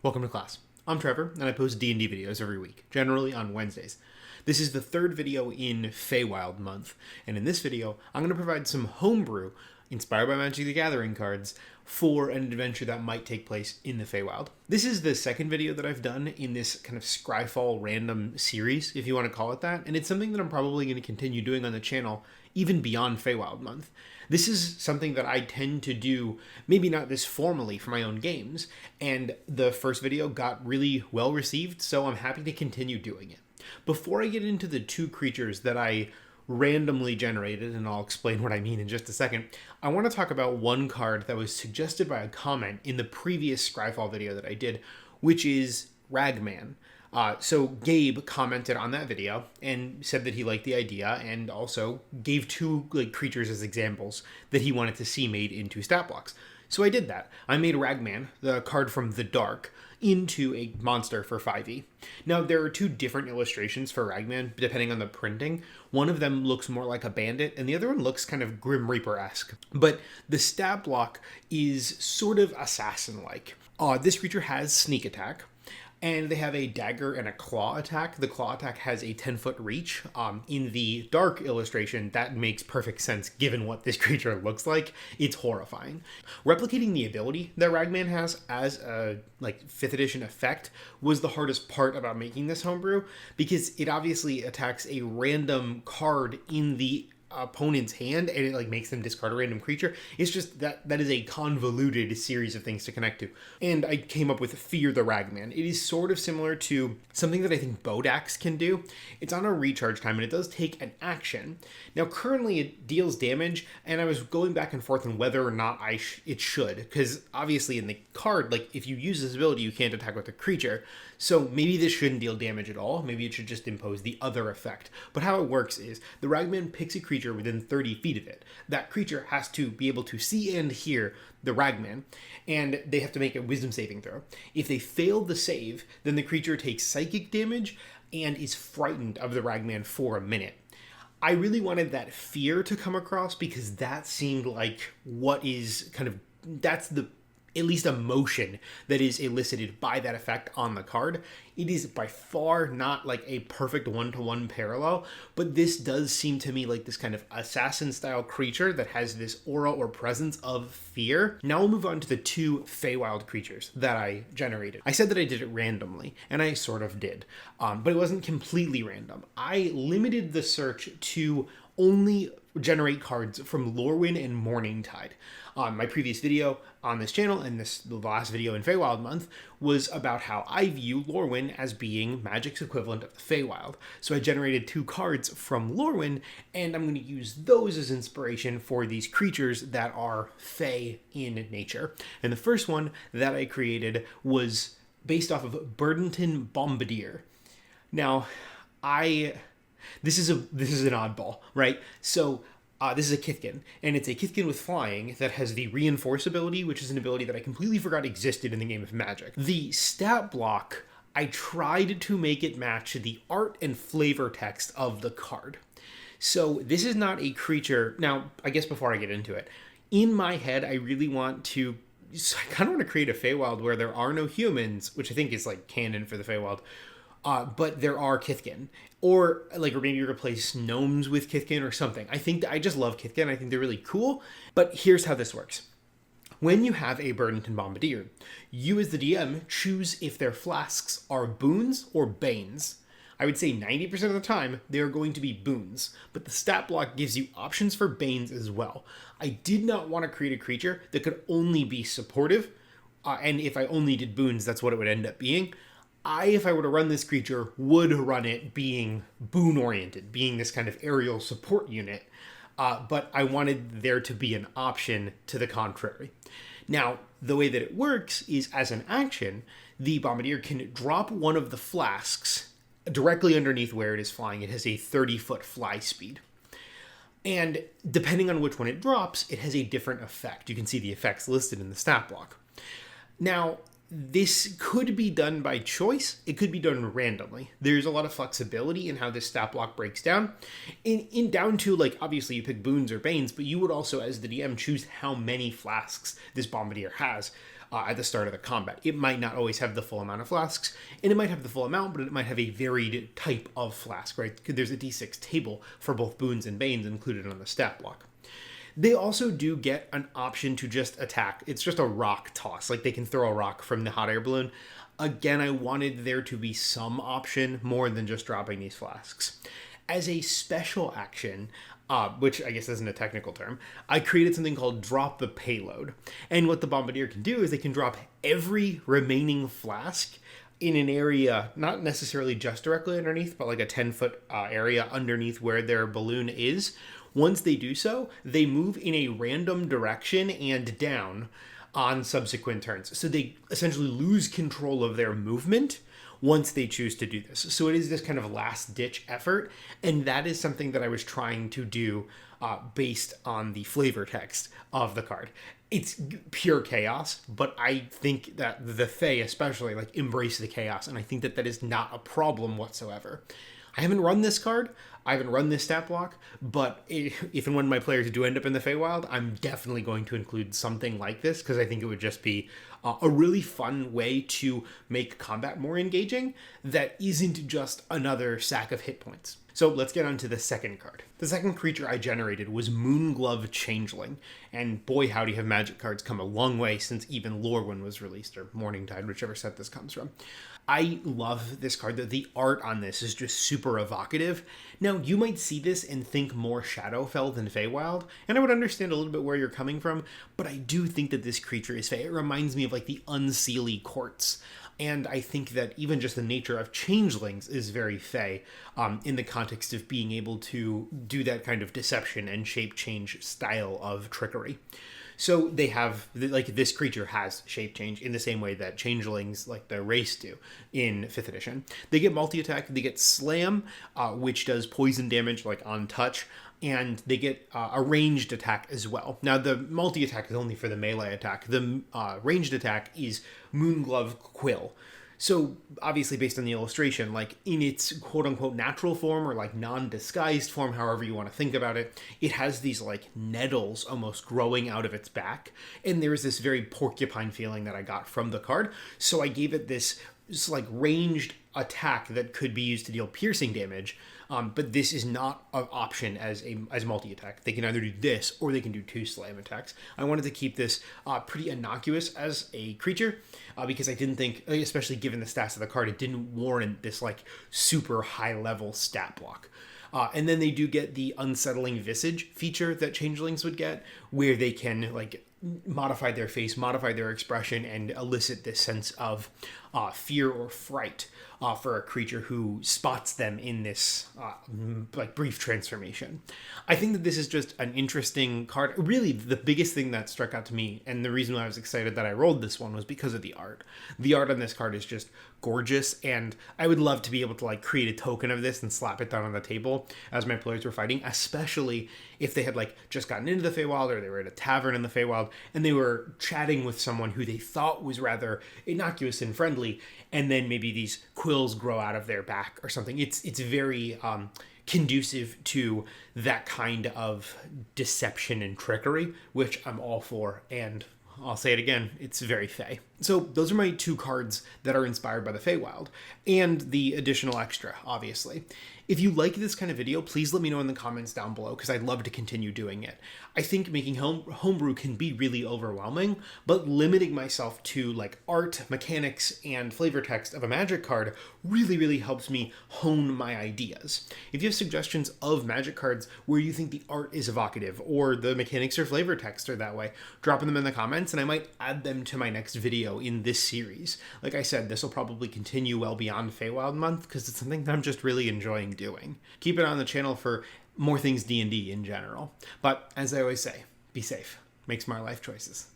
Welcome to class. I'm Trevor, and I post D&D videos every week, generally on Wednesdays. This is the third video in Feywild month, and in this video, I'm going to provide some homebrew, inspired by Magic the Gathering cards, for an adventure that might take place in the Feywild. This is the second video that I've done in this kind of Scryfall random series, if you want to call it that, and it's something that I'm probably going to continue doing on the channel, even beyond Feywild month. This is something that I tend to do, maybe not this formally for my own games, and the first video got really well received, so I'm happy to continue doing it. Before I get into the two creatures that I randomly generated, and I'll explain what I mean in just a second, I want to talk about one card that was suggested by a comment in the previous Scryfall video that I did, which is Ragman. So Gabe commented on that video and said that he liked the idea and also gave two creatures as examples that he wanted to see made into Statblocks. So I did that. I made Ragman, the card from the Dark, into a monster for 5e. Now, there are two different illustrations for Ragman, depending on the printing. One of them looks more like a bandit, and the other one looks kind of Grim Reaper-esque. But the stat block is sort of assassin-like. This creature has sneak attack, and they have a dagger and a claw attack. The claw attack has a 10-foot reach. In the Dark illustration, that makes perfect sense given what this creature looks like. It's horrifying. Replicating the ability that Ragman has as a 5th edition effect was the hardest part about making this homebrew, because it obviously attacks a random card in the opponent's hand and it makes them discard a random creature. It's just that is a convoluted series of things to connect to. And I came up with Fear the Ragman. It is sort of similar to something that I think Bodax can do. It's on a recharge time and it does take an action. Now currently it deals damage, and I was going back and forth on whether or not it should, because obviously in the card, if you use this ability you can't attack with a creature, so maybe this shouldn't deal damage at all. Maybe it should just impose the other effect. But how it works is the Ragman picks a creature within 30 feet of it. That creature has to be able to see and hear the Ragman, and they have to make a wisdom saving throw. If they fail the save, then the creature takes psychic damage and is frightened of the Ragman for a minute. I really wanted that fear to come across because that seemed like that's the at least emotion that is elicited by that effect on the card. It is by far not a perfect one-to-one parallel, but this does seem to me like this kind of assassin-style creature that has this aura or presence of fear. Now we'll move on to the two Feywild creatures that I generated. I said that I did it randomly, and I sort of did, but it wasn't completely random. I limited the search to only generate cards from Lorwyn and Morningtide. My previous video on this channel, and the last video in Feywild month, was about how I view Lorwyn as being Magic's equivalent of the Feywild. So I generated two cards from Lorwyn, and I'm going to use those as inspiration for these creatures that are Fey in nature. And the first one that I created was based off of Burdenton Bombardier. Now, this is an oddball, right? So this is a Kithkin, and it's a Kithkin with flying that has the Reinforce ability, which is an ability that I completely forgot existed in the game of Magic. The stat block, I tried to make it match the art and flavor text of the card. So this is not a creature. Now, I guess before I get into it, in my head, I kind of want to create a Feywild where there are no humans, which I think is canon for the Feywild. But there are Kithkin, or maybe you replace gnomes with Kithkin or something. I just love Kithkin. I think they're really cool. But here's how this works. When you have a Burdenton Bombardier, you as the DM choose if their flasks are boons or banes. I would say 90% of the time they are going to be boons, but the stat block gives you options for banes as well. I did not want to create a creature that could only be supportive, and if I only did boons, that's what it would end up being. If I were to run this creature, would run it being boon-oriented, being this kind of aerial support unit, but I wanted there to be an option to the contrary. Now, the way that it works is, as an action, the Bombardier can drop one of the flasks directly underneath where it is flying. It has a 30-foot fly speed. And depending on which one it drops, it has a different effect. You can see the effects listed in the stat block. Now, this could be done by choice. It could be done randomly. There's a lot of flexibility in how this stat block breaks down. In down to, obviously you pick boons or banes, but you would also, as the DM, choose how many flasks this Bombardier has. at the start of the combat. It might not always have the full amount of flasks, and it might have the full amount, but it might have a varied type of flask, right? There's a d6 table for both boons and banes included on the stat block. They also do get an option to just attack. It's just a rock toss. Like, they can throw a rock from the hot air balloon. Again, I wanted there to be some option more than just dropping these flasks. As a special action, which I guess isn't a technical term, I created something called Drop the Payload. And what the Bombardier can do is they can drop every remaining flask in an area, not necessarily just directly underneath, but like a 10-foot area underneath where their balloon is. Once they do so, they move in a random direction and down on subsequent turns. So they essentially lose control of their movement once they choose to do this. So it is this kind of last-ditch effort, and that is something that I was trying to do based on the flavor text of the card. It's pure chaos, but I think that the Fae especially like embrace the chaos, and I think that that is not a problem whatsoever. I haven't run this card, I haven't run this stat block, but if and when my players do end up in the Feywild, I'm definitely going to include something like this, because I think it would just be a really fun way to make combat more engaging that isn't just another sack of hit points. So let's get on to the second card. The second creature I generated was Moonglove Changeling, and boy howdy have Magic cards come a long way since even Lorwyn was released, or Morningtide, whichever set this comes from. I love this card. The art on this is just super evocative. Now, you might see this and think more Shadowfell than Feywild, and I would understand a little bit where you're coming from, but I do think that this creature is Fey. It reminds me of like the Unseelie Courts, and I think that even just the nature of changelings is very Fey in the context of being able to do that kind of deception and shape change style of trickery. So they have, like, this creature has shape change in the same way that changelings, like the race, do in 5th edition. They get multi-attack, they get slam, which does poison damage, like, on touch, and they get a ranged attack as well. Now, the multi-attack is only for the melee attack. The ranged attack is Moonglove Quill. So, obviously, based on the illustration, like, in its quote-unquote natural form, or, like, non-disguised form, however you want to think about it, it has these, like, nettles almost growing out of its back, and there's this very porcupine feeling that I got from the card, so I gave it this, like, ranged attack that could be used to deal piercing damage, but this is not an option as multi-attack. They can either do this, or they can do 2 slam attacks. I wanted to keep this pretty innocuous as a creature, because I didn't think, especially given the stats of the card, it didn't warrant this like super high-level stat block. And then they do get the Unsettling Visage feature that changelings would get, where they can like modify their face, modify their expression, and elicit this sense of fear or fright for a creature who spots them in this like brief transformation. I think that this is just an interesting card. Really, the biggest thing that struck out to me, and the reason why I was excited that I rolled this one, was because of the art. The art on this card is just gorgeous, and I would love to be able to like create a token of this and slap it down on the table as my players were fighting, especially if they had like just gotten into the Feywild, or they were at a tavern in the Feywild and they were chatting with someone who they thought was rather innocuous and friendly, and then maybe these quills grow out of their back or something. It's very conducive to that kind of deception and trickery, which I'm all for, and I'll say it again, it's very Fey. So those are my 2 cards that are inspired by the Feywild, and the additional extra, obviously. If you like this kind of video, please let me know in the comments down below, because I'd love to continue doing it. I think making homebrew can be really overwhelming, but limiting myself to like art, mechanics, and flavor text of a Magic card really, really helps me hone my ideas. If you have suggestions of Magic cards where you think the art is evocative, or the mechanics or flavor text are that way, drop them in the comments, and I might add them to my next video in this series. Like I said, this will probably continue well beyond Feywild month, because it's something that I'm just really enjoying doing. Keep it on the channel for more things D&D in general. But as I always say, be safe. Make smart life choices.